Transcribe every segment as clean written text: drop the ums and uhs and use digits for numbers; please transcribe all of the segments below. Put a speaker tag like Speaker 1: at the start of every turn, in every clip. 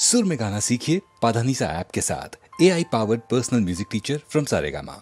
Speaker 1: सुर में गाना सीखिए पाधानीसा ऐप के साथ। AI powered personal music teacher from Saregama.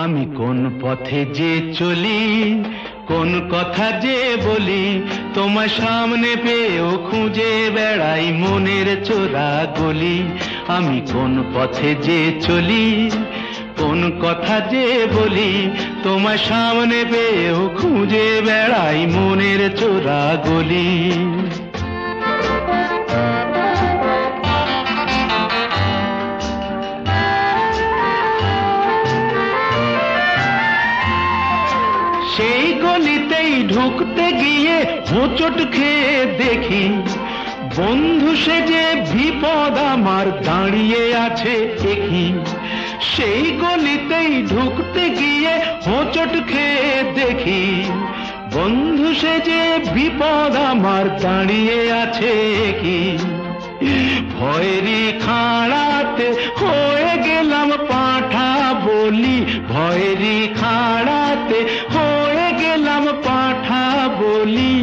Speaker 2: আমি কোন পথে যে চলি, কোন কথা যে বলি, তোমার সামনে পেয়েও খুঁজে বেড়াই মনের চোরা গলি। আমি কোন পথে যে চলি, কোন কথা যে বলি, তোমার সামনে পেয়েও খুঁজে বেড়াই মনের চোরা গলি। সেই গলিতেই ঢুকতে গিয়ে হোঁচট খেয়ে দেখি, বন্ধু সেজে বিপদ আমার দাঁড়িয়ে আছে একই। সেই গলিতেই ঢুকতে গিয়ে হোঁচট খেয়ে দেখি, বন্ধু সেজে বিপদ আমার দাঁড়িয়ে আছে একই। ভয়েরই খাড়াতে হয়ে গেলাম পাঁঠা বলি, ভয়েরই খাড়াতে হয়ে গেলাম পাঁঠা বলি।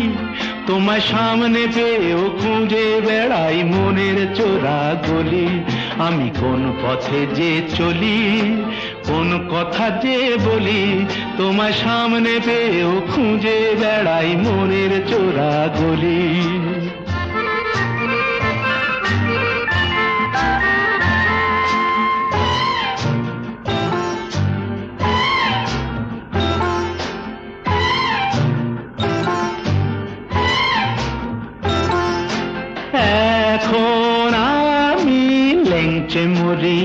Speaker 2: তোমার সামনে পেয়েও খুঁজে বেড়াই মনের চোরা গলি। আমি কোন পথে যে চলি, কোন কথা যে বলি, তোমার সামনে পেয়েও খুঁজে বেড়াই মনের চোরা গলি। এখন আমি লেংচে মরি,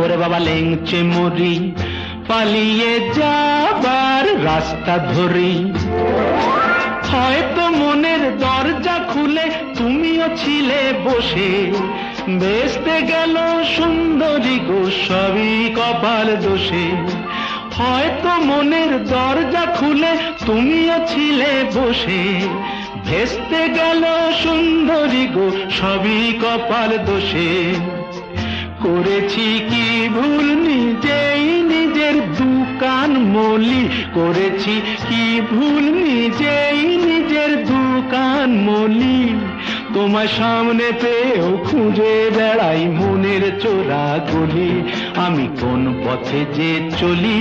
Speaker 2: ওরে বাবা লেংচে মরি, পালিয়ে যাবার রাস্তা ধরি। হয়তো মনের দরজা খুলে তুমিও ছিলে বসে, বেসতে গেল সুন্দরী গো সবই কপাল দোষে। হয়তো মনের দরজা খুলে তুমিও ছিলে বসে, ভেস্তে গেল সুন্দরী গো সবই কপাল দোষে। করেছি কি ভুল নিজেই নিজের দুকান মলি, করেছি কি ভুল নিজেই নিজের দুকান মলি। তোমার সামনে পেয়েও খুঁজে বেড়াই মনের চোরা গলি। আমি কোন পথে যে চলি,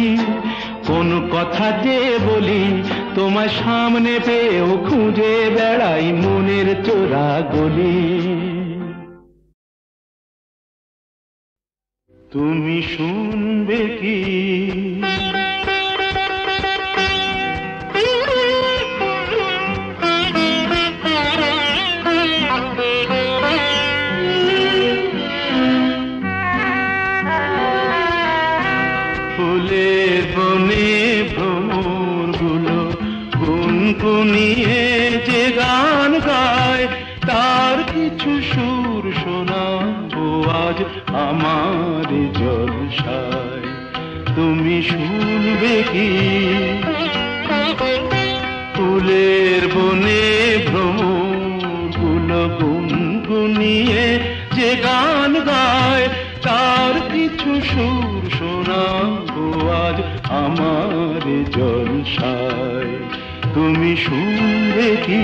Speaker 2: কোন কথা যে বলি, তোমার সামনে পেয়েও খুঁজে বেড়াই মনের চোরা গলি। তুমি শুনবে কি ফুলের বনে ভ্রমরগুলো গুনগুনিয়ে যে গান গায়, তার কিছু সুর শোনাবো আজ আমার জলসায়। তুমি শুনবে কি ফুলের বনে ভ্রমরগুলো গুনগুনিয়ে যে গান গায়, তার কিছু সুর শোনাবো আজ আমার জলসায়। তুমি শুনবে কি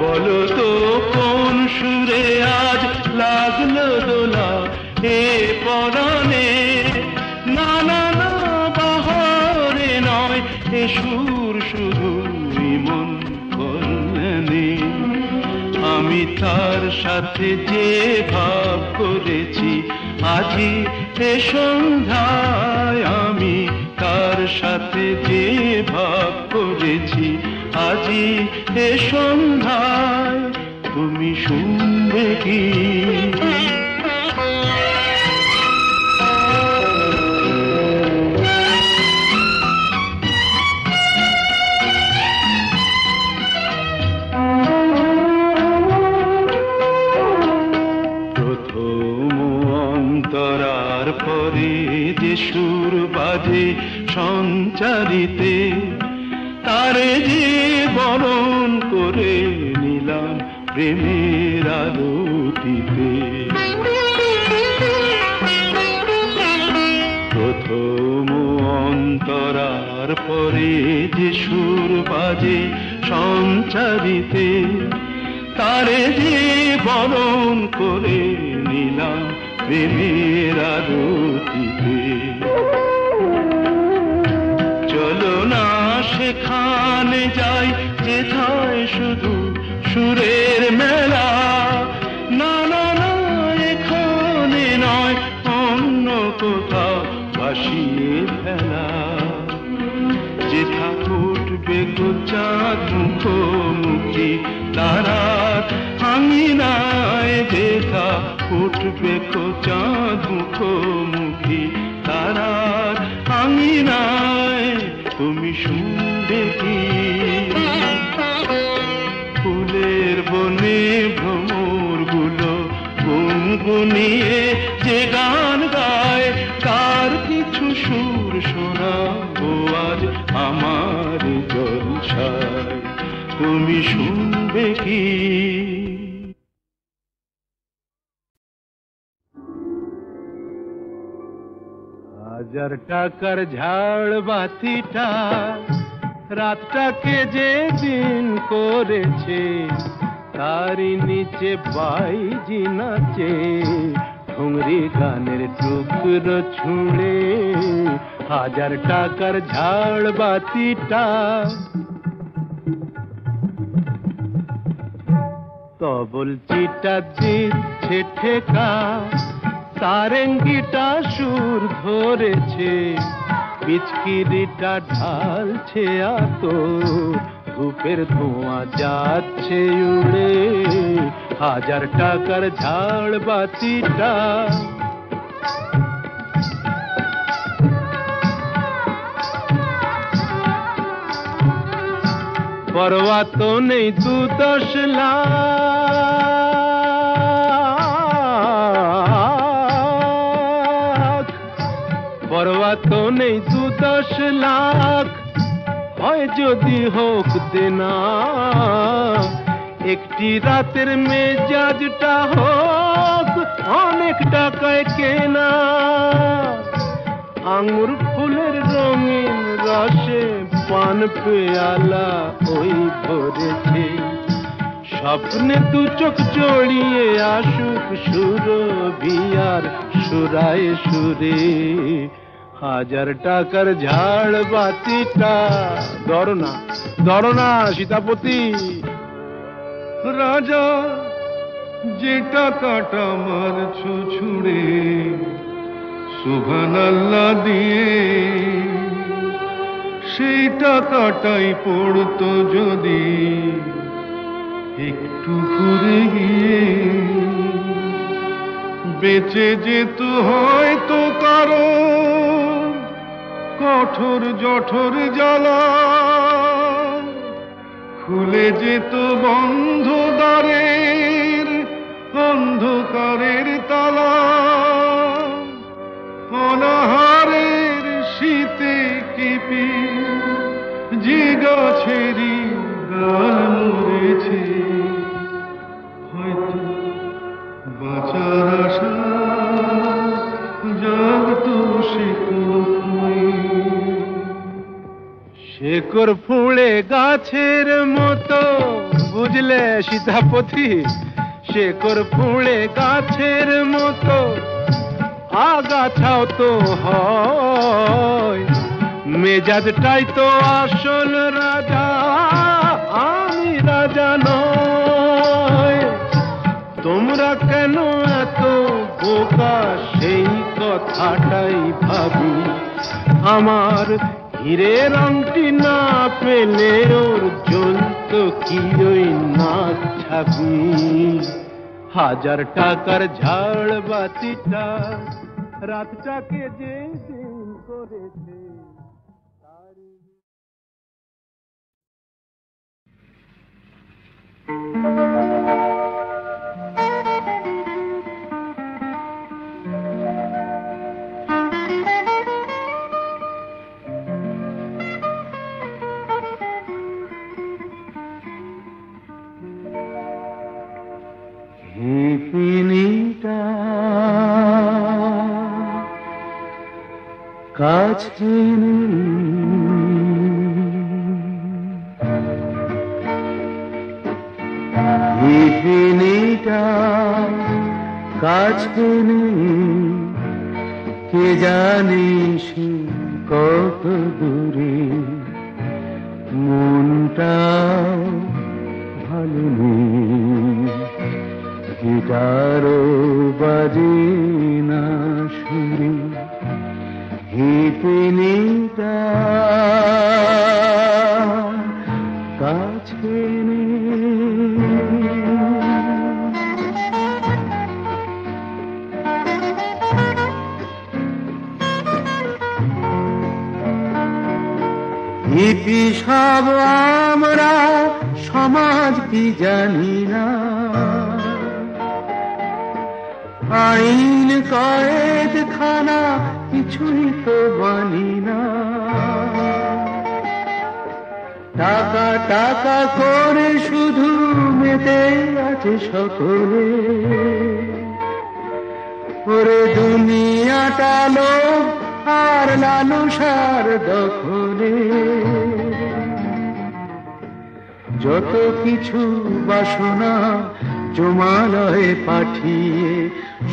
Speaker 2: বলো তো কোন সুরে আজ লাগলো দোলা এ পরাণে। না না না বাহারে নয়, এ সুর শুধুই মন কল্যাণে। আমি তার সাথে যে ভাব করেছি আজি এ সন্ধ্যায়, আমি তার সাথে যে ভাব করেছি আজি এ সন্ধ্যায় তুমি শুনবে কি? সুর বাজে সঞ্চারিতে তারে যে বরণ করে নিলাম প্রেমের আলোতিতে। প্রথম অন্তরার পরে যে সুর বাজে সঞ্চারিতে তারে যে বরণ করে নিলাম প্রেমের আলোতিতে। চলো না সেখানে যাই যেথায় শুধু সুরের মেলা, না না না এখানে নয় অন্য কোথাও ভাসিয়ে ফেলা। যেথা ফুটবে চাঁদ মুখোমুখি তারার আঙিনায়, যেথা উঠবে চাঁদ মুখোমুখি তারার আঙিনায় তুমি শুনবে কি? ফুলের বনে ভ্রমর গুলো গুনগুনিয়ে যে গান গায়, তার কিছু সুর শোনাবো আজ আমার জলছায় তুমি শুনবে কি? হাজার টাকার ঝাড় বাতিটা রাতটাকে যে দিন করেছে, তারই নিচে বাইজি নাচে ঘুংরি গানের টুকরো ছুঁড়ে। হাজার টাকার ঝাড় বাতিটা তবল চিটা দিচ্ছে ঠেকা, সারেঙ্গিটা সুর ধরেছে, পিচকিরিটা ঢালছে আতো, ধূপের ধোঁয়া যাচ্ছে উড়ে। হাজার টাকার ঝাড় বাতিটা পরোয়া তো নেই 2-10 লাখ, পরোয়া তো নেই 2-10 লাখ, হয় যদি হোক দেনা। একটি রাতের মেজাজটা হোক অনেক টাকায় কেনা। আঙুর ফুলের রঙিন রসে পান পেয়ালা ওই ভরেছে, স্বপ্নে 2 চোখ জড়িয়ে আসুক সুরভিয়ার সুরায় সুরে। হাজার টাকার ঝাড় বাতিটা ধরো না সীতাপতি। রাজা যে টাকাটা মারছো ছুড়ে সুবহানাল্লাহ দিয়ে, সেই টাকাটাই পড়তো যদি একটু ঘুরে গিয়ে, বেঁচে যেত হয়তো কারো কঠোর জঠর জ্বালা, খুলে যেত বন্ধ দ্বারের অন্ধকারের তালা। অনাহারের শীতে কেঁপে যে গাছেরই ডাল মরেছে, হয়তো বাঁচার আশা জাগতো শেকড় ফুঁড়ে গাছের মতো, বুঝলে সীতাপতি? শেকড় ফুঁড়ে গাছের মতো আগাছাও তো হয়, মেজাজটাই তো আসল রাজা, আমি রাজা নয়। তোমরা কেন এত বোকা সেই কথাটাই ভাবি, আমার হিরে রংটি না পেলে ওর জ্বলত কি ওই নাক ছাবি, হাজার টাকার ঝাড় বাতিটা রাতটাকে যে দিন করেছে। কাছে নেই কাছে নেই, কে জানে সে কত দূরে, মনটা ভালো নেই, গিটারও বাজে না সুরে, হিপিনিটা কাছে হিপি সব আমরা সমাজ কি জানি না, আইন কয়েদ খানা কিছুই তো মানি না, টাকা টাকা করে শুধু মেতে আছে সকলে, ওরে দুনিয়াটা লোভ আর লালসার দখলে, যত কিছু বাসনা জমালয়ে পাঠিয়ে,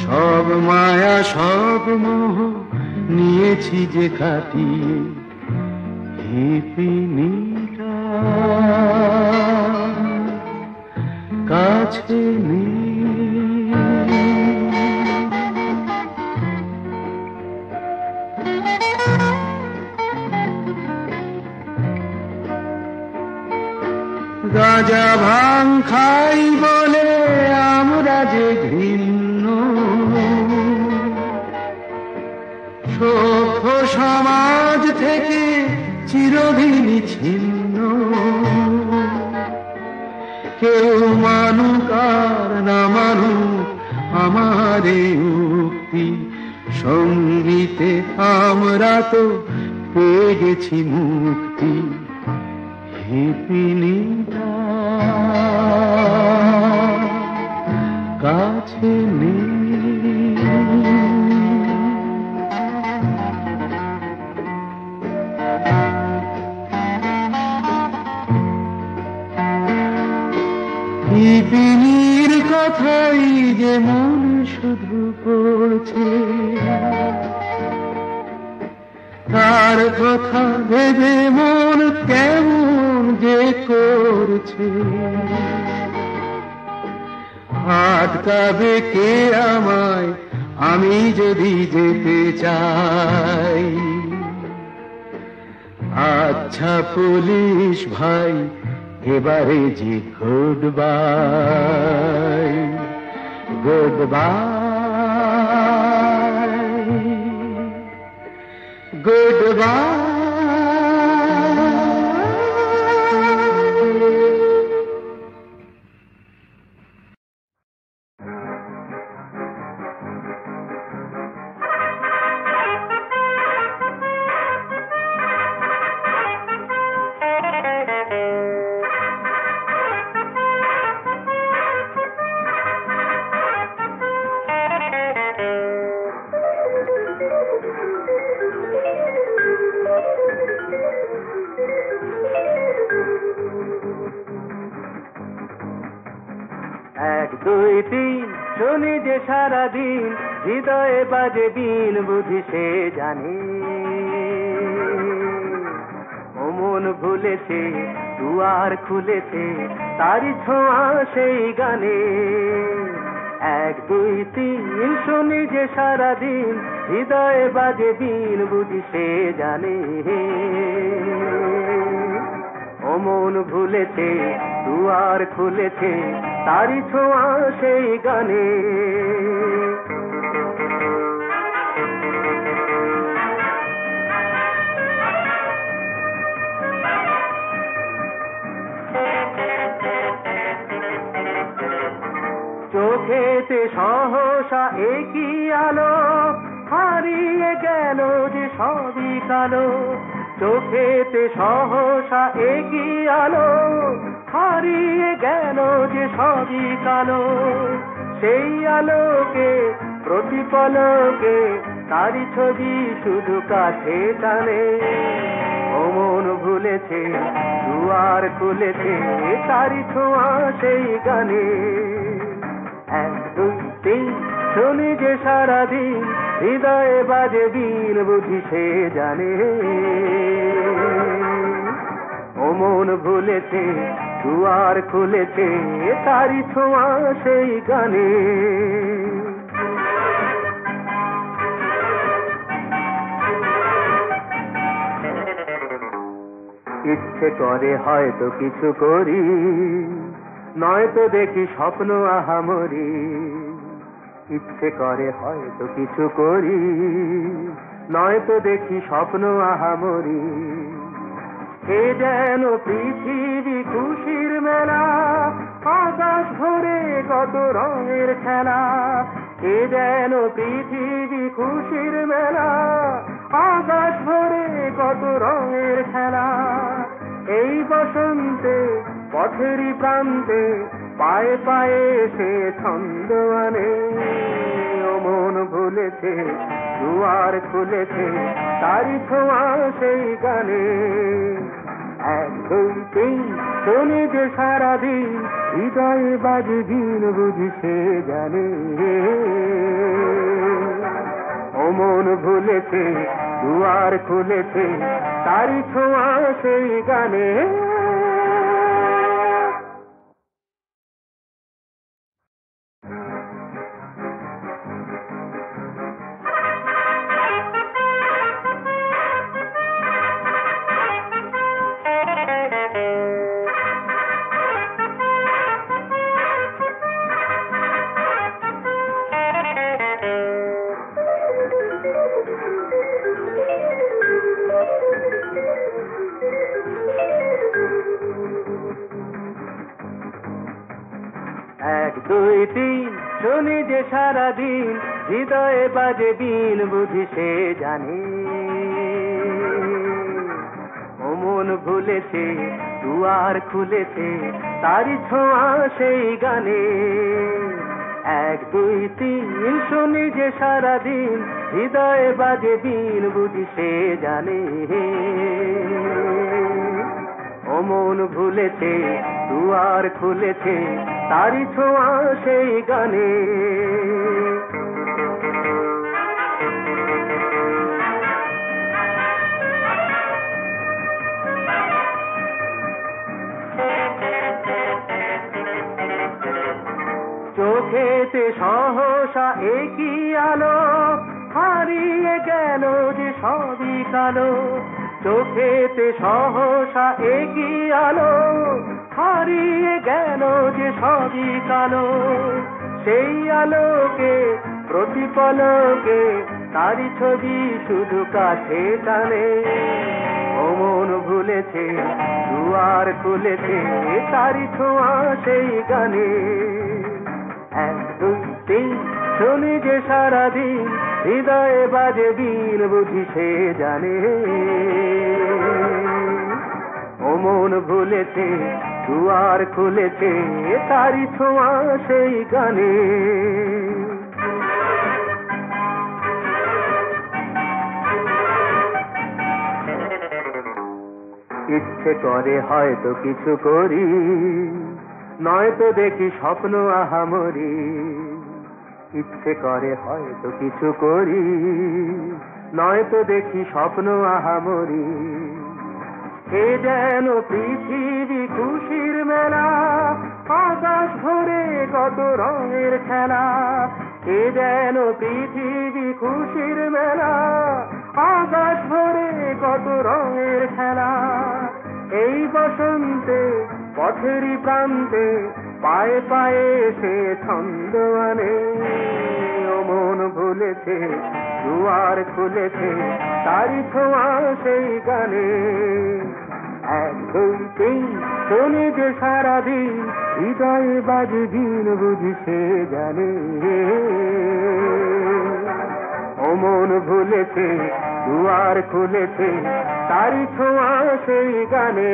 Speaker 2: সব মায়া সব মোহ নিয়েছি যে কাটিয়ে, হিপিনিটা কাছে নেই। গাঁজা ভাং খাই বলে আমরা যে ঘৃণ্য, সভ্য সমাজ থেকে চিরদিনই ছিন্ন, কেউ মানুক আর না মানুক আমারে উক্তি, সঙ্গীতে আমরা তো পেয়ে গেছি মুক্তি, হিপিনিটা কাছে নেই। হিপিনির কথাই যে মন শুধু পড়ছে, তার কথা ভেবে মন কেমন যে করছে, আটকাবে কে আমায় আমি যদি যেতে চাই। আচ্ছা পুলিশ ভাই এবারে জি goodbye, goodbye, goodbye. এক দুই তিন শুনি যে সারাদিন, হৃদয়ে বাজে বিন বুঝি সে জানে, ও মন ভুলেছে দুয়ার খুলেছে তারি ছোঁয়া সেই গানে,
Speaker 3: এক দুই তিন শুনি যে সারাদিন, হৃদয়ে বাজে বিন বুঝি সে জানে। ও মন ভুলেছে দুয়ার খুলেছে, তারি ছোঁয়া সেই গানে। চোখেতে সহসা একই আলো, হারিয়ে গেল যে সবই কালো। চোখেতে সহসা একই আলো, হারিয়ে গেল যে সবই কালো। সেই আলোকে প্রতিপলকে তারি ছবি শুধু কাছে টানে। ও মন ভুলেছে দুয়ার খুলেছে, তারি ছোঁয়া সেই গানে। এক দুই তিন শুনি যে সারাদিন, হৃদয়ে বাজে বিন বুঝি সে জানে। ও মন ভুলেছে দুয়ার খুলেছে, তারি ছোঁয়া সেই গানে। ইচ্ছে করে হয়তো কিছু করি, নয়তো দেখি স্বপ্ন আহামরি। ইচ্ছে করে হয়তো কিছু করি, নয়তো দেখি স্বপ্ন আহামরি। এ যেন পৃথিবী খুশির মেলা, আকাশ ভরে কত রঙের খেলা। এ যেন পৃথিবী খুশির মেলা, আকাশ ভরে কত রঙের খেলা। এই বসন্তে পথেরই প্রান্তে পায়ে পায়ে সে ছন্দ আনে। ও মন ভুলেছে দুয়ার খুলেছে, তারি ছোঁয়া সেই গানে। এক দুই তিন শুনি যে সারাদিন, হৃদয়ে বাজে বিন বুঝি সে জানে। ও মন ভুলেছে দুয়ার খুলেছে, তারি ছোঁয়া সেই গানে। এক দুই তিন শুনি যে সারাদিন, হৃদয়ে বাজে বিন বুঝি সে জানে। ও মন ভুলেছে দুয়ার খুলেছে, তারি ছোঁয়া সেই গানে। এক দুই তিন শুনি যে সারাদিন, হৃদয়ে বাজে বিন বুঝি সে জানে। ও মন ভুলেছে দুয়ার খুলেছে, তারি ছোঁয়া সেই গানে। চোখেতে সহসা একই আলো, হারিয়ে গেল যে সবই কালো। চোখেতে সহসা একই আলো, হারিয়ে গেল যে সবই কালো। সেই আলোকে প্রতিপলকে তারি ছবি শুধু কাছে টানে। ও মন ভুলেছে দুয়ার খুলেছে, তারি ছোঁয়া সেই গানে। এক দুই তিন শুনি যে সারাদিন, হৃদয়ে বাজে বিন বুঝি সে জানে। ও মন ভুলেছে দুয়ার খুলেছে, তারি ছোঁয়া সেই গানে। ইচ্ছে করে হয়তো কিছু করি, নয়তো দেখি স্বপ্ন আহামরি। ইচ্ছে করে হয়তো কিছু করি, নয়তো দেখি স্বপ্ন আহামরি। এ যেন পৃথিবী খুশির মেলা, আকাশ ভরে কত রঙের খেলা, এ যেন পৃথিবী খুশির মেলা, আকাশ ভরে কত রঙের খেলা। এই বসন্তে পথেরই প্রান্তে পায়ে পায়ে সে ছন্দ আনে, ও মন ভুলেছে দুয়ার খুলেছে তারি ছোঁয়া সেই গানে। এক দুই তিন শোনে যে সারাদিন, হৃদয়ে বাজে দিন বুঝি সে জানে, ও মন ভুলেছে দুয়ার খুলেছে তারি ছোঁয়া সেই গানে।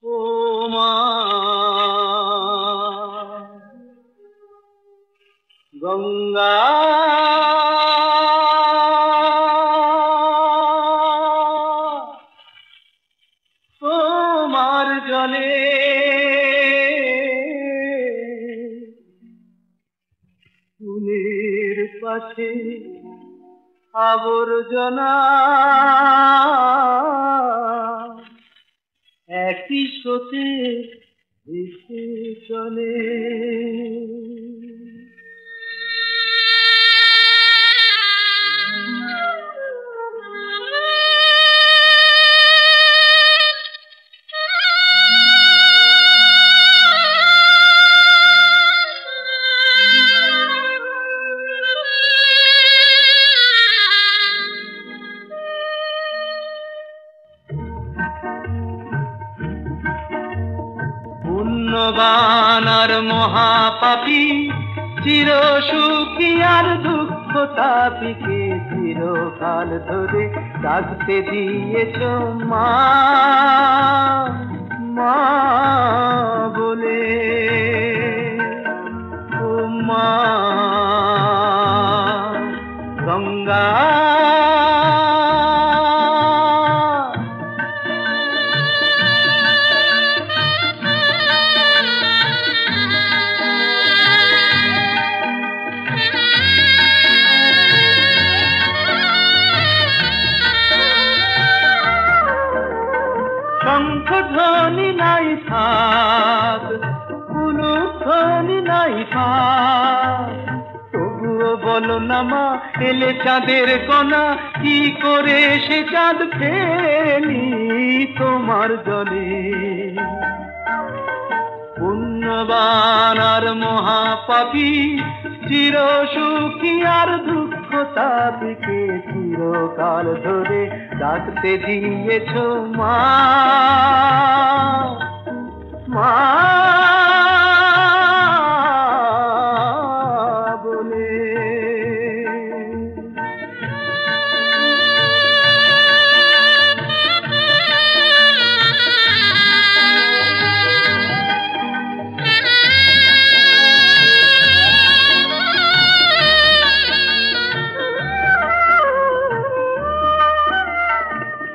Speaker 2: ও মা গঙ্গা তোমার জলে ফুলের পাশে আবর্জনা একই স্রোতে ভেসে চলে। পুণ্যবান আর মহাপাপী চির সুখী আর দুঃখ তাপিকে চিরকাল ধরে ডাকতে দিয়েছ মা মা বলে। ও মা গঙ্গা শঙ্খধ্বনি নাই থাক, কুলুধ্বনি নাই থাক, তবুও বলো না মা এলে চাঁদের কণা, কি করে সে চাঁদ ফেলি তোমার জলে। পুণ্যবান আর মহাপাপী চির সুখী আর দুঃখ তাপিকে চিরকাল ধরে ডাকতে দিয়েছ মা মা বলে।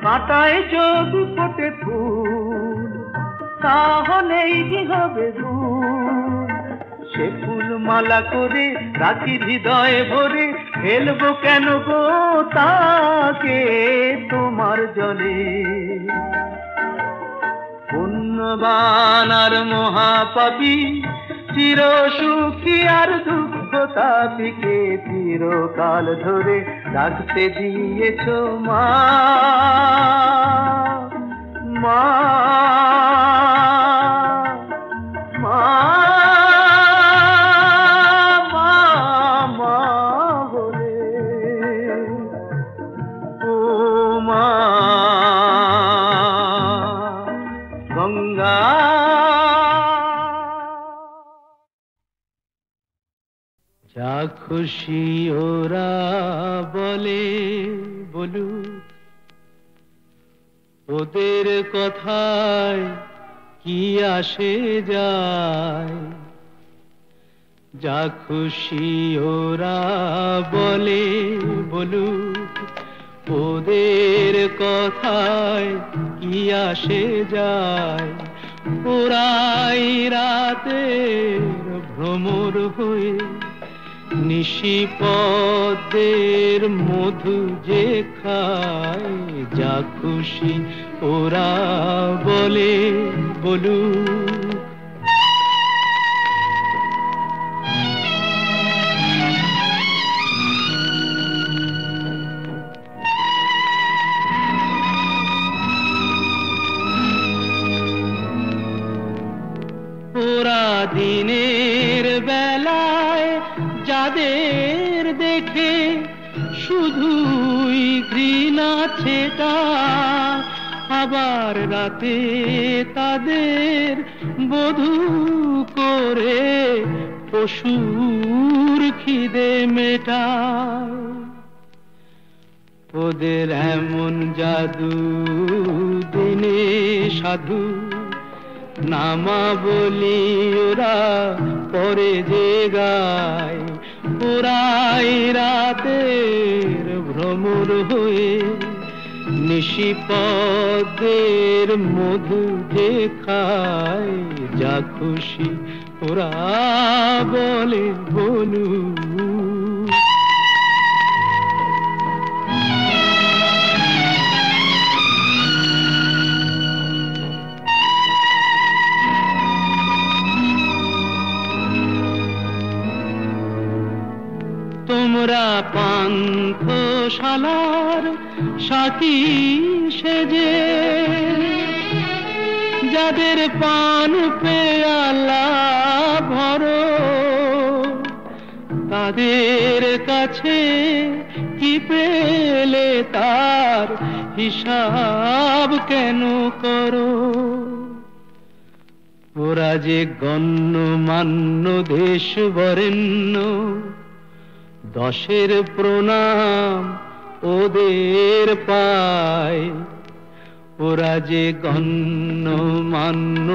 Speaker 2: কাঁটায় যদি ফোটে ফুল তাহলেই কি হবে ভুল, সে ফুল মালা করে রাখি হৃদয়ে ভরে, ফেলবো কেন গো তাকে তোমার জলে। পুণ্যবান আর মহাপাপী চির সুখী আর দুঃখ তাপিকে চিরকাল ধরে ডাকতে দিয়েছ মা মা মা মা মা বলে। ও মা গঙ্গা যা খুশি ওরা বলে বলুক, ওদের কথায় কি আসে যায়। যা খুশি ওরা বলে বলুক, ওদের কথায় কি আসে যায়। ওরাই রাতের ভ্রমর হয়ে নিশিপদের মধু যে খায়, যা খুশি ওরা বলে বলুক। ওরা দিনের বেলায় যাদের দেখে শুধুই ঘৃণা ছেটা, আবার রাতে তাদের বধূ করে পশুর খিদে মেটায়। ওদের এমন জাদু দিনে সাধু নামাবলি ওরা পরে যে গায়, ওরাই রাতের ভ্রমর হয়ে নিশিপদের মধু যে খায়, যা খুশি ওরা বলে বলুক। তোমরা পান্থশালার সাথী সেজে যাদের পান পেয়ালা ভরো, তাদের কাছে কি পেলে তার হিসাব কেন করো? ওরা যে গণ্যমান্য দেশ বরেণ্য, দশের প্রণাম ওদের পায়। ওরা যে গণ্যমান্য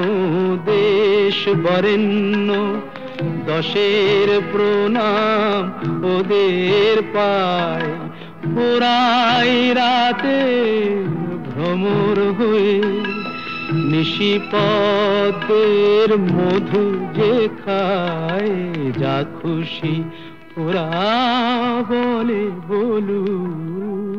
Speaker 2: দেশ বরেণ্য, দশের প্রণাম ওদের পায়। ওরাই রাতে ভ্রমর হয়ে নিশিপদের মধু যে খায়, যা খুশি ওরা বলে বলুক।